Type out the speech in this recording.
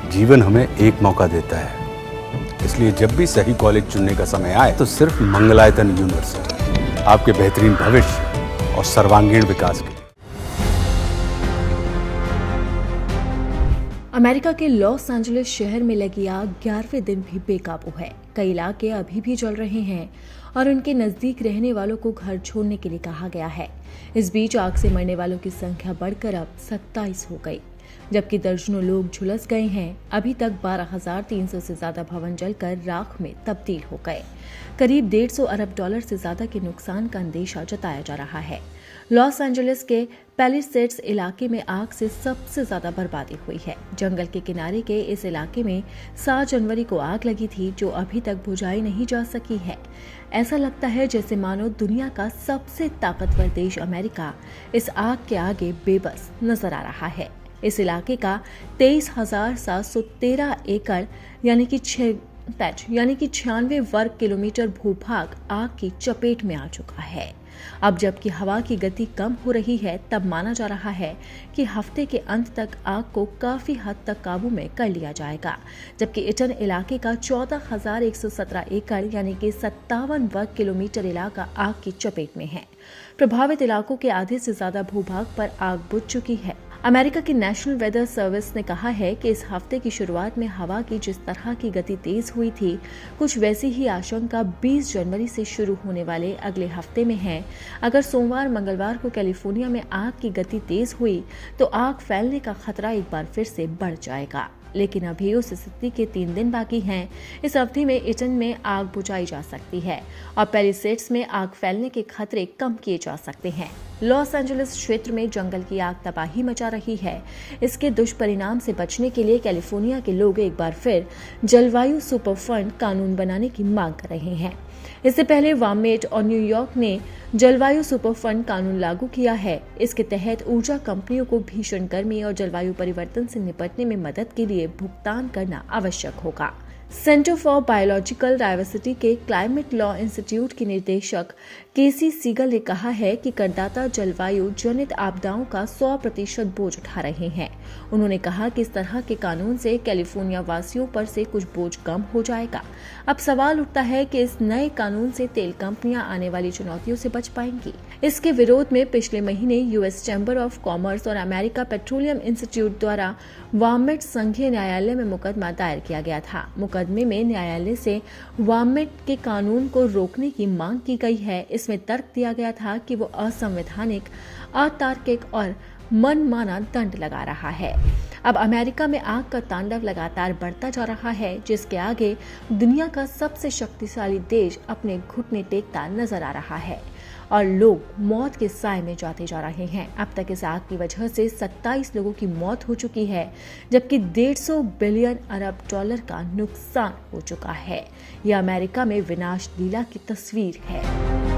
जीवन हमें एक मौका देता है, इसलिए जब भी सही कॉलेज चुनने का समय आए तो सिर्फ मंगलायतन यूनिवर्सिटी आपके बेहतरीन भविष्य और सर्वांगीण विकास के लिए। अमेरिका के लॉस एंजलिस शहर में लगी आग 11वें दिन भी बेकाबू है। कई इलाके अभी भी जल रहे हैं और उनके नजदीक रहने वालों को घर छोड़ने के लिए कहा गया है। इस बीच आग से मरने वालों की संख्या बढ़कर अब 27 हो गई, जबकि दर्जनों लोग झुलस गए हैं। अभी तक 12,300 से ज्यादा भवन जलकर राख में तब्दील हो गए। करीब $150 अरब से ज्यादा के नुकसान का अंदेशा जताया जा रहा है। लॉस एंजलिस के पैलिसेड्स इलाके में आग से सबसे ज्यादा बर्बादी हुई है। जंगल के किनारे के इस इलाके में 7 जनवरी को आग लगी थी, जो अभी तक बुझाई नहीं जा सकी है। ऐसा लगता है जैसे मानो दुनिया का सबसे ताकतवर देश अमेरिका इस आग के आगे बेबस नजर आ रहा है। इस इलाके का 23,713 एकड़ यानी कि 96 वर्ग किलोमीटर भूभाग आग की चपेट में आ चुका है। अब जबकि हवा की गति कम हो रही है, तब माना जा रहा है कि हफ्ते के अंत तक आग को काफी हद तक काबू में कर लिया जाएगा, जबकि इटन इलाके का 14,117 एकड़ यानी कि 57 वर्ग किलोमीटर इलाका आग की चपेट में है। प्रभावित इलाकों के आधे से ज्यादा भूभाग पर आग बुझ चुकी है। अमेरिका की नेशनल वेदर सर्विस ने कहा है कि इस हफ्ते की शुरुआत में हवा की जिस तरह की गति तेज हुई थी, कुछ वैसी ही आशंका 20 जनवरी से शुरू होने वाले अगले हफ्ते में है। अगर सोमवार मंगलवार को कैलिफोर्निया में आग की गति तेज हुई तो आग फैलने का खतरा एक बार फिर से बढ़ जाएगा। लेकिन अभी उस स्थिति के 3 दिन बाकी हैं। इस अवधि में इटन में आग बुझाई जा सकती है और पैलिसेड्स में आग फैलने के खतरे कम किए जा सकते हैं। लॉस एंजलिस क्षेत्र में जंगल की आग तबाही मचा रही है। इसके दुष्परिणाम से बचने के लिए कैलिफोर्निया के लोग एक बार फिर जलवायु सुपर फंड कानून बनाने की मांग कर रहे हैं। इससे पहले वामेट और न्यूयॉर्क ने जलवायु सुपर फंड कानून लागू किया है। इसके तहत ऊर्जा कंपनियों को भीषण गर्मी और जलवायु परिवर्तन से निपटने में मदद के लिए भुगतान करना आवश्यक होगा। सेंटर फॉर बायोलॉजिकल डाइवर्सिटी के क्लाइमेट लॉ इंस्टीट्यूट के निदेशक केसी सीगल ने कहा है कि करदाता जलवायु जनित आपदाओं का 100% बोझ उठा रहे हैं। उन्होंने कहा कि इस तरह के कानून से कैलिफोर्निया वासियों पर से कुछ बोझ कम हो जाएगा। अब सवाल उठता है कि इस नए कानून से तेल कंपनियां आने वाली चुनौतियों से बच पाएंगी। इसके विरोध में पिछले महीने यूएस चैम्बर ऑफ कॉमर्स और अमेरिका पेट्रोलियम इंस्टीट्यूट द्वारा वामेट संघीय न्यायालय में मुकदमा दायर किया गया था। मुकदमे में न्यायालय से वामेट के कानून को रोकने की मांग की गई है। इसमें तर्क दिया गया था कि वो असंवैधानिक, अतार्किक और मनमाना दंड लगा रहा है। अब अमेरिका में आग का तांडव लगातार बढ़ता जा रहा है, जिसके आगे दुनिया का सबसे शक्तिशाली देश अपने घुटने टेकता नजर आ रहा है और लोग मौत के साए में जाते जा रहे हैं। अब तक इस आग की वजह से 27 लोगों की मौत हो चुकी है, जबकि $150 बिलियन का नुकसान हो चुका है। यह अमेरिका में विनाश लीला की तस्वीर है।